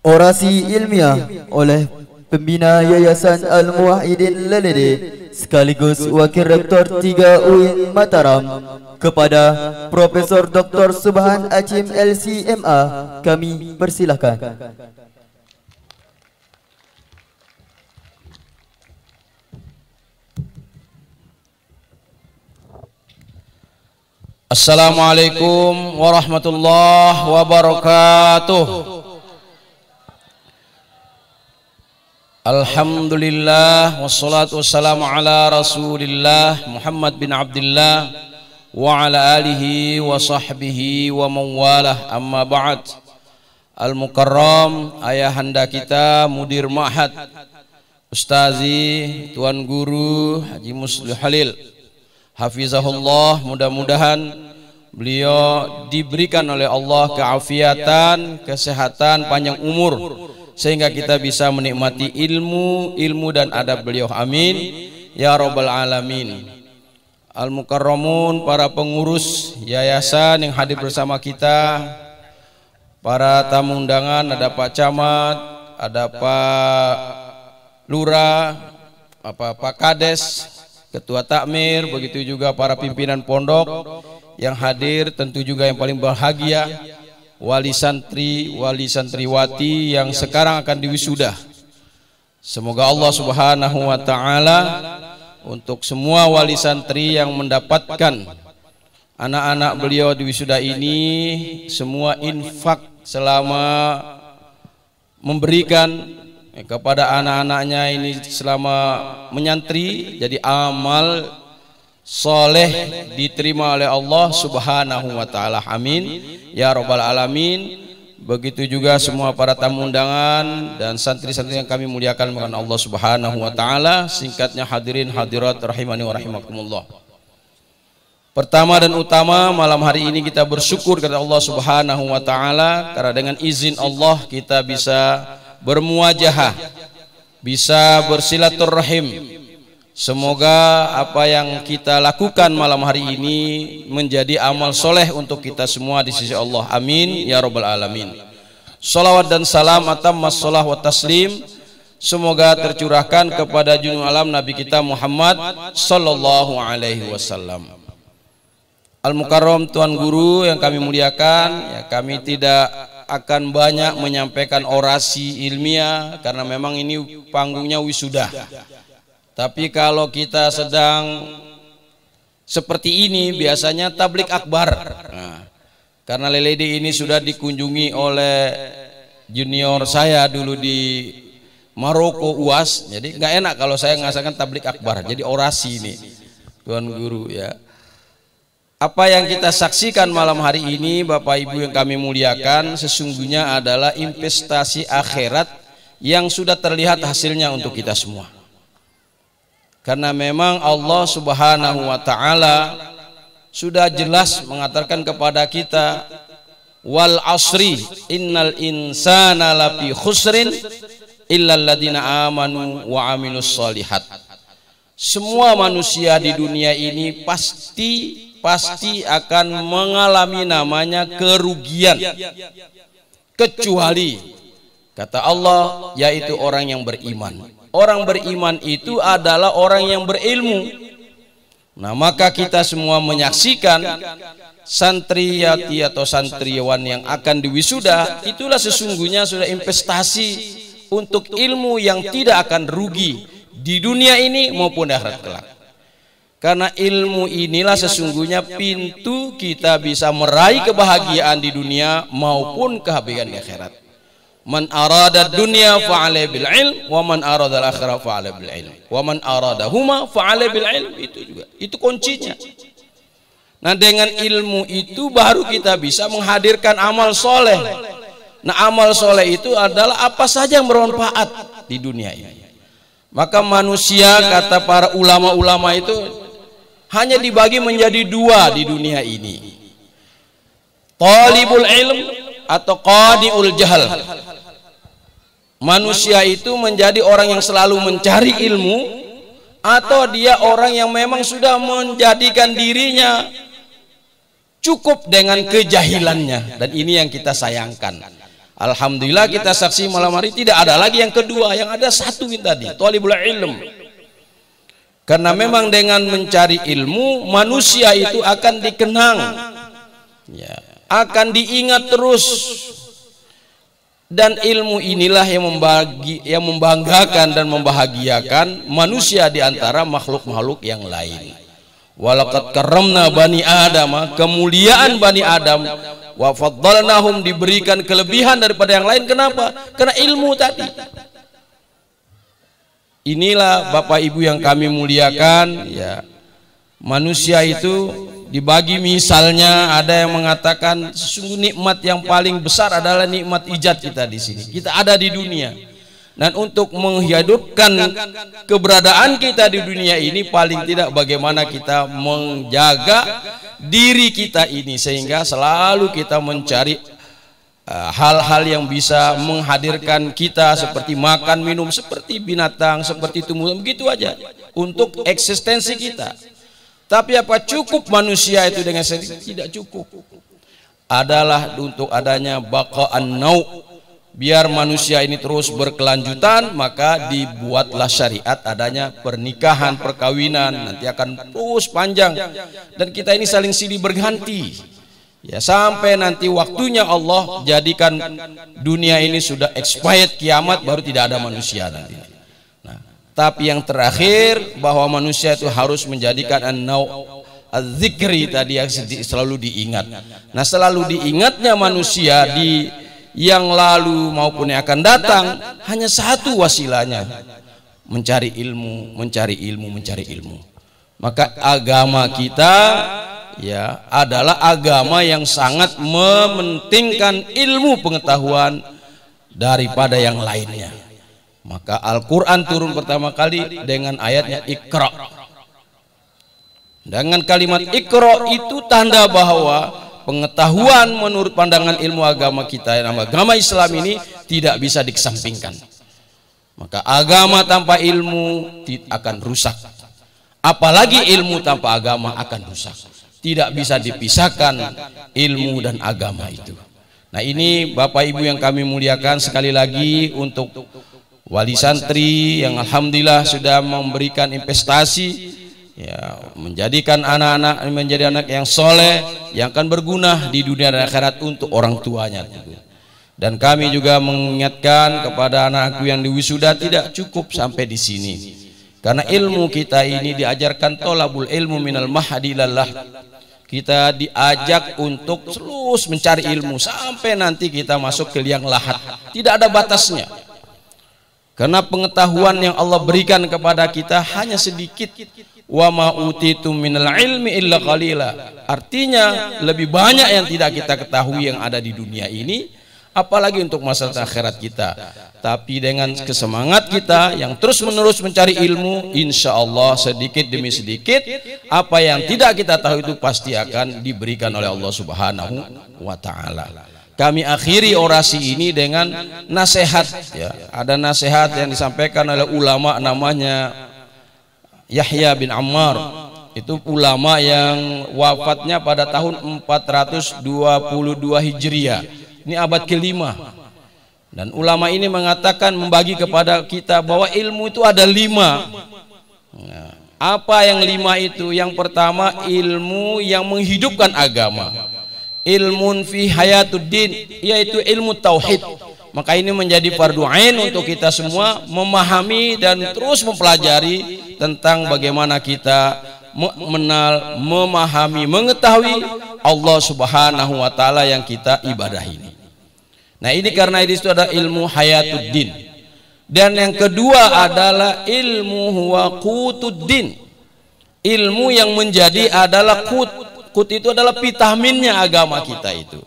Orasi ilmiah oleh pembina Yayasan Al-Muwahhidin Lalede sekaligus Wakil Rektor 3 UIN Mataram kepada Profesor Dr. Subhan Achim LCMA, kami persilahkan. Assalamualaikum warahmatullahi wabarakatuh. Alhamdulillah wassalatu wassalamu ala Rasulillah Muhammad bin Abdullah wa ala alihi wa sahbihi wa mawalah, amma ba'd. Al-Mukarram, ayahanda kita Mudir Ma'had, Ustazi Tuan Guru Haji Muslih Halil hafizahullah, mudah-mudahan beliau diberikan oleh Allah keafiatan, kesehatan, panjang umur, sehingga kita bisa menikmati ilmu dan adab beliau. Amin ya rabbal alamin. Al-Mukarramun, para pengurus yayasan yang hadir bersama kita, para tamu undangan, ada Pak Camat, ada Pak Lurah, Pak Kades, Ketua Takmir, begitu juga para pimpinan pondok yang hadir, tentu juga yang paling bahagia wali santri, wali santriwati yang sekarang akan diwisuda. Semoga Allah Subhanahu wa taala untuk semua wali santri yang mendapatkan anak-anak beliau di wisuda ini semua infak selama memberikan kepada anak-anaknya ini selama menyantri, jadi amal soleh diterima oleh Allah Subhanahu wa ta'ala. Amin ya rabbal alamin. Begitu juga semua para tamu undangan dan santri-santri yang kami muliakan karena Allah Subhanahu wa ta'ala. Singkatnya hadirin hadirat rahimani wa rahimakumullah. Pertama dan utama, malam hari ini kita bersyukur kepada Allah Subhanahu wa ta'ala karena dengan izin Allah kita bisa bermuajahah, bisa bersilaturahim. Semoga apa yang kita lakukan malam hari ini menjadi amal soleh untuk kita semua di sisi Allah. Amin ya rabbal alamin. Salawat dan salam atammas salah wa taslim semoga tercurahkan kepada junjungan alam Nabi kita Muhammad sallallahu alaihi wasallam. Al-Mukarram, Tuan Guru yang kami muliakan, ya, kami tidak akan banyak menyampaikan orasi ilmiah karena memang ini panggungnya wisuda. Tapi kalau kita sedang seperti ini biasanya tablik akbar. Nah, karena Lelede ini sudah dikunjungi oleh junior saya dulu di Maroko UAS, jadi nggak enak kalau saya ngasakan tablik akbar. Jadi orasi ini, Tuan Guru, ya. Apa yang kita saksikan malam hari ini, Bapak Ibu yang kami muliakan, sesungguhnya adalah investasi akhirat yang sudah terlihat hasilnya untuk kita semua. Karena memang Allah Subhanahu wa ta'ala sudah jelas mengatakan kepada kita, wal asri innal insana lafi khusrin illal ladina amanu wa amilus solihat. Semua manusia di dunia ini pasti akan mengalami namanya kerugian, kecuali kata Allah, yaitu orang yang beriman. Orang beriman itu adalah orang yang berilmu. Nah, maka kita semua menyaksikan santriyati atau santriwan yang akan diwisuda, itulah sesungguhnya sudah investasi untuk ilmu yang tidak akan rugi di dunia ini maupun di akhirat kelak. Karena ilmu inilah sesungguhnya pintu kita bisa meraih kebahagiaan di dunia maupun kebahagiaan di akhirat. Man arada dunya fa'alai bil ilm wa man arada al-akhirah fa'alai bil ilm wa man aradahuma fa'alai bil ilm. Itu juga, itu kuncinya. Nah, dengan ilmu itu baru kita bisa menghadirkan amal soleh. Nah, amal soleh itu adalah apa saja yang bermanfaat di dunia ini. Maka manusia, kata para ulama-ulama itu, hanya dibagi menjadi dua di dunia ini, talibul ilm atau qadiul jahal. Manusia itu menjadi orang yang selalu mencari ilmu, atau dia orang yang memang sudah menjadikan dirinya cukup dengan kejahilannya. Dan ini yang kita sayangkan. Alhamdulillah kita saksi malam hari tidak ada lagi yang kedua, yang ada satu ini tadi, thalibul ilm. Karena memang dengan mencari ilmu manusia itu akan dikenang, ya, akan diingat terus. Dan ilmu inilah yang membanggakan dan membahagiakan manusia di antara makhluk-makhluk yang lain. Walaqad karramna bani Adam, kemuliaan bani Adam, wa faddalnahum, diberikan kelebihan daripada yang lain. Kenapa? Karena ilmu tadi. Inilah Bapak Ibu yang kami muliakan, ya. Manusia itu dibagi, misalnya ada yang mengatakan sesungguh nikmat yang paling besar adalah nikmat ijad kita di sini. Kita ada di dunia. Dan untuk menghidupkan keberadaan kita di dunia ini paling tidak bagaimana kita menjaga diri kita ini sehingga selalu kita mencari hal-hal yang bisa menghadirkan kita seperti makan, minum, seperti binatang, seperti tumbuhan, begitu aja untuk eksistensi kita. Tapi apa cukup manusia itu dengan sendiri? Tidak cukup. Adalah untuk adanya baqa'an nau', biar manusia ini terus berkelanjutan, maka dibuatlah syariat adanya pernikahan, perkawinan, nanti akan terus panjang dan kita ini saling silih berganti, ya, sampai nanti waktunya Allah jadikan dunia ini sudah expired, kiamat, baru tidak ada manusia nanti. Nah, tapi yang terakhir bahwa manusia itu harus menjadikan an-nau' az-zikri tadi yang selalu diingat. Nah, selalu diingatnya manusia di yang lalu maupun yang akan datang hanya satu wasilahnya, mencari ilmu, mencari ilmu, mencari ilmu. Maka agama kita, ya, adalah agama yang sangat mementingkan ilmu pengetahuan daripada yang lainnya. Maka Al-Quran turun pertama kali dengan ayatnya Iqra. Dengan kalimat Iqra itu tanda bahwa pengetahuan menurut pandangan ilmu agama kita, agama Islam ini tidak bisa dikesampingkan. Maka agama tanpa ilmu akan rusak. Apalagi ilmu tanpa agama akan rusak. Tidak bisa dipisahkan ilmu dan agama itu. Nah, ini Bapak Ibu yang kami muliakan, sekali lagi untuk wali santri yang alhamdulillah sudah memberikan investasi, ya, menjadikan anak-anak menjadi anak yang soleh, yang akan berguna di dunia dan akhirat untuk orang tuanya. Dan kami juga mengingatkan kepada anakku yang diwisuda, tidak cukup sampai di sini, karena ilmu kita ini diajarkan tolabul ilmu minal mahdi ilallah. Kita diajak untuk terus mencari ilmu sampai nanti kita masuk ke liang lahat, tidak ada batasnya. Karena pengetahuan yang Allah berikan kepada kita hanya sedikit. Wa ma utitum minal ilmi illa qalila. Artinya lebih banyak yang tidak kita ketahui yang ada di dunia ini, apalagi untuk masalah akhirat kita. Tapi dengan kesemangat kita yang terus menerus mencari ilmu, insya Allah sedikit demi sedikit apa yang tidak kita tahu itu pasti akan diberikan oleh Allah Subhanahu wa ta'ala. Kami akhiri orasi ini dengan nasihat, ya. Ada nasihat yang disampaikan oleh ulama namanya Yahya bin Ammar. Itu ulama yang wafatnya pada tahun 422 Hijriah. Ini abad ke-5. Dan ulama ini mengatakan, membagi kepada kita bahwa ilmu itu ada 5. Nah, apa yang 5 itu? Yang pertama, ilmu yang menghidupkan agama. Ilmun fi hayatuddin, yaitu ilmu tauhid. Maka ini menjadi fardu ain untuk kita semua memahami dan terus mempelajari tentang bagaimana kita mengenal, memahami, mengetahui Allah Subhanahu wa ta'ala yang kita ibadah ini. Nah, ini karena itu ada ilmu hayatuddin. Dan yang kedua adalah ilmu huwa qutuddin. Ilmu yang menjadi adalah Kut itu adalah vitaminnya agama kita itu.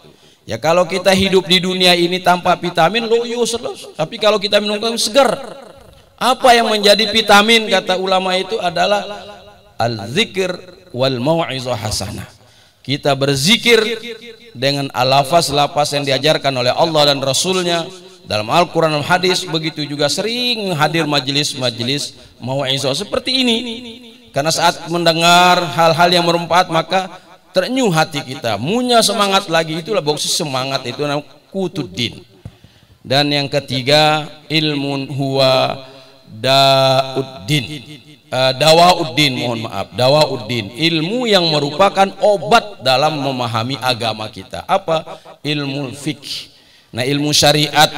Ya, kalau kita hidup di dunia ini tanpa vitamin, loyo terus. Tapi kalau kita minum segar. Apa yang menjadi vitamin kata ulama itu adalah al-zikr wal mau'izah hasanah. Kita berzikir dengan al-lafaz-lafaz yang diajarkan oleh Allah dan Rasulnya dalam Al-Quran dan hadis. Begitu juga sering hadir majelis-majelis mau'izah seperti ini. Karena saat mendengar hal-hal yang bermanfaat maka terenyuh hati kita, punya semangat lagi. Itulah boksi semangat itu namanya qutuddin. Dan yang ketiga, ilmun huwa dauddin. Dawauddin, mohon maaf, dawauddin, ilmu yang merupakan obat dalam memahami agama kita. Apa? Ilmu fikih. Nah, ilmu syariat,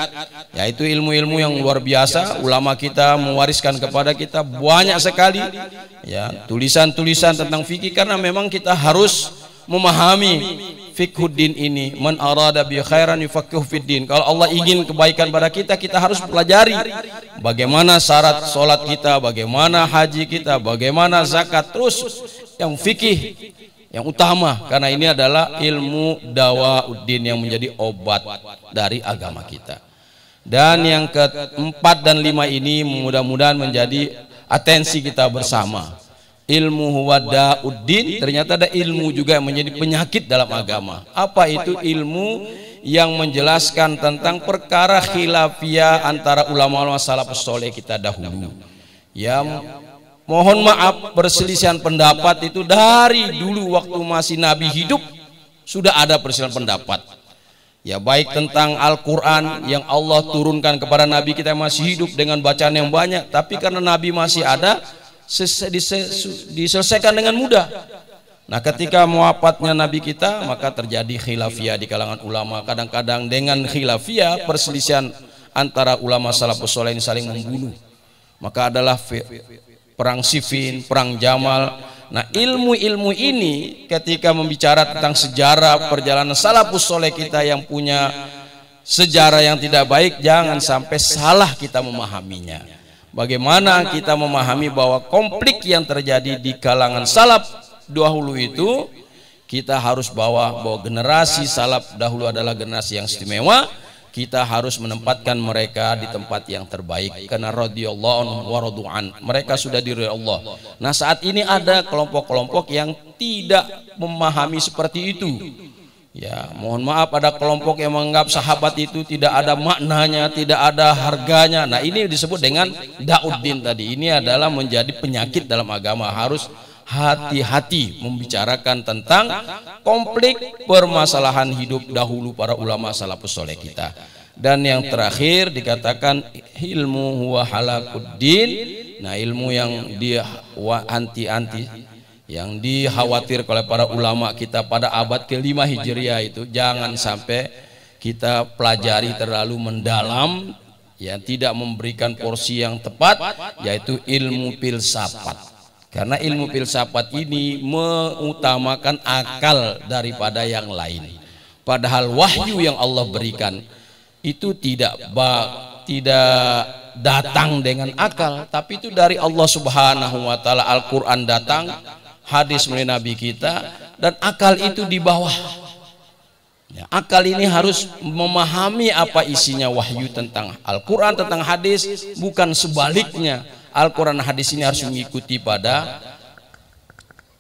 yaitu ilmu-ilmu yang luar biasa. Ulama kita mewariskan kepada kita banyak sekali, ya, tulisan-tulisan tentang fikih, karena memang kita harus memahami fikhuddin ini. Man arada bi khairan yufaqihu fiddin. Kalau Allah ingin kebaikan pada kita, kita harus pelajari bagaimana syarat solat kita, bagaimana haji kita, bagaimana zakat, terus yang fikih yang utama, karena ini adalah ilmu dawauddin yang menjadi obat dari agama kita. Dan yang keempat dan lima ini mudah-mudahan menjadi atensi kita bersama. Ilmu huwa dauddin, ternyata ada ilmu juga yang menjadi penyakit dalam agama. Apa itu? Ilmu yang menjelaskan tentang perkara khilafiyah antara ulama-ulama salafus saleh kita dahulu. Ya, mohon maaf, perselisihan pendapat itu dari dulu waktu masih Nabi hidup sudah ada perselisihan pendapat. Ya, baik tentang Al-Quran yang Allah turunkan kepada Nabi kita masih hidup dengan bacaan yang banyak, tapi karena Nabi masih ada, diselesaikan dengan mudah. Nah, ketika wafatnya Nabi kita, maka terjadi khilafiyah di kalangan ulama. Kadang-kadang dengan khilafiyah, perselisihan antara ulama salafus saleh ini saling membunuh. Maka adalah perang Siffin, perang Jamal. Nah, ilmu-ilmu ini ketika membicara tentang sejarah perjalanan salafus saleh kita yang punya sejarah yang tidak baik, jangan sampai salah kita memahaminya. Bagaimana kita memahami bahwa konflik yang terjadi di kalangan salaf dahulu itu, kita harus bahwa generasi salaf dahulu adalah generasi yang istimewa. Kita harus menempatkan mereka di tempat yang terbaik, karena radhiyallahu anhum wa radu'an, mereka sudah diridhoi Allah. Nah, saat ini ada kelompok-kelompok yang tidak memahami seperti itu. Ya, mohon maaf, ada kelompok yang menganggap sahabat itu tidak ada maknanya, tidak ada harganya. Nah, ini disebut dengan dauddin tadi. Ini adalah menjadi penyakit dalam agama. Harus hati-hati membicarakan tentang konflik permasalahan hidup dahulu para ulama salafus saleh kita. Dan yang terakhir dikatakan ilmu huwa halakuddin. Nah, ilmu yang dia anti-anti, yang dikhawatir oleh para ulama kita pada abad ke-5 Hijriah itu, jangan sampai kita pelajari terlalu mendalam, ya, tidak memberikan porsi yang tepat, yaitu ilmu filsafat. Karena ilmu filsafat ini mengutamakan akal daripada yang lain. Padahal wahyu yang Allah berikan itu tidak datang dengan akal, tapi itu dari Allah Subhanahu wa taala. Al-Qur'an datang, hadis melalui Nabi kita, dan akal itu di bawah. Ya, akal ini harus memahami apa isinya wahyu tentang Al-Quran, tentang hadis, bukan sebaliknya. Al-Quran hadis ini harus mengikuti pada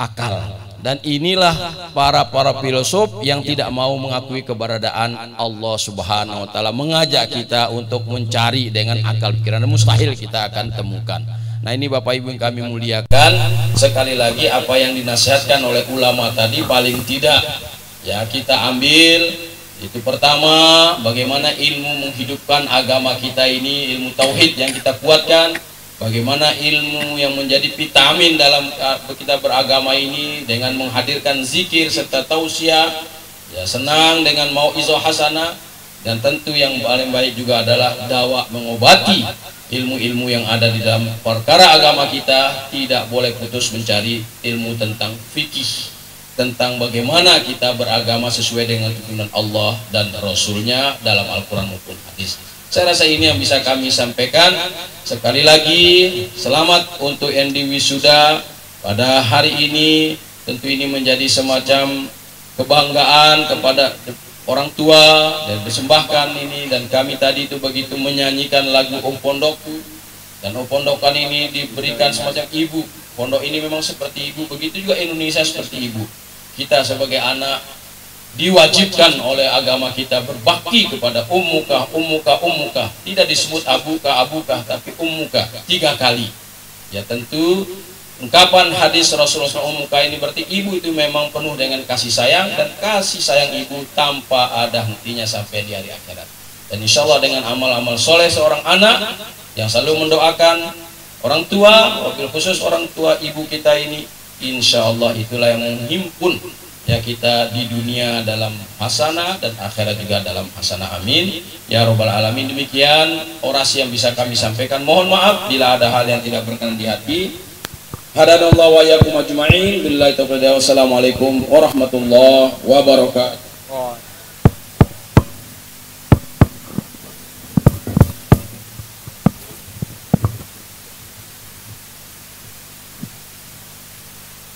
akal. Dan inilah para filosof yang tidak mau mengakui keberadaan Allah Subhanahu wa taala, mengajak kita untuk mencari dengan akal pikiran, mustahil kita akan temukan. Nah, ini Bapak Ibu yang kami muliakan, sekali lagi apa yang dinasihatkan oleh ulama tadi paling tidak, ya, kita ambil itu. Pertama, bagaimana ilmu menghidupkan agama kita ini, ilmu tauhid yang kita kuatkan. Bagaimana ilmu yang menjadi vitamin dalam kita beragama ini dengan menghadirkan zikir serta tausiah, ya, senang dengan mauizah hasanah. Dan tentu yang paling baik juga adalah dakwah, mengobati ilmu-ilmu yang ada di dalam perkara agama kita. Tidak boleh putus mencari ilmu tentang fikih, tentang bagaimana kita beragama sesuai dengan tuntunan Allah dan Rasulnya dalam Al-Quran maupun hadis. Saya rasa ini yang bisa kami sampaikan. Sekali lagi, selamat untuk yang di wisuda pada hari ini. Tentu ini menjadi semacam kebanggaan kepada orang tua dan persembahkan ini. Dan kami tadi itu begitu menyanyikan lagu Om Pondokku, dan Om Pondokan ini diberikan semacam ibu. Pondok ini memang seperti ibu, begitu juga Indonesia seperti ibu. Kita sebagai anak diwajibkan oleh agama kita berbakti kepada ummuka, ummuka, ummuka. Tidak disebut abuka, abuka, tapi ummuka 3 kali. Ya, tentu ungkapan hadis Rasulullah ummuka ini berarti ibu itu memang penuh dengan kasih sayang, dan kasih sayang ibu tanpa ada hentinya sampai di hari akhirat. Dan insya Allah dengan amal-amal soleh seorang anak yang selalu mendoakan orang tua, wabil khusus orang tua ibu kita ini, insya Allah itulah yang menghimpun ya kita di dunia dalam hasanah dan akhirat juga dalam hasanah. Amin ya robbal alamin. Demikian orasi yang bisa kami sampaikan. Mohon maaf bila ada hal yang tidak berkenan di hati. Hadanallahu wa iyyakum ajma'in. Billahi taufiq. Wassalamualaikum warahmatullahi wabarakatuh.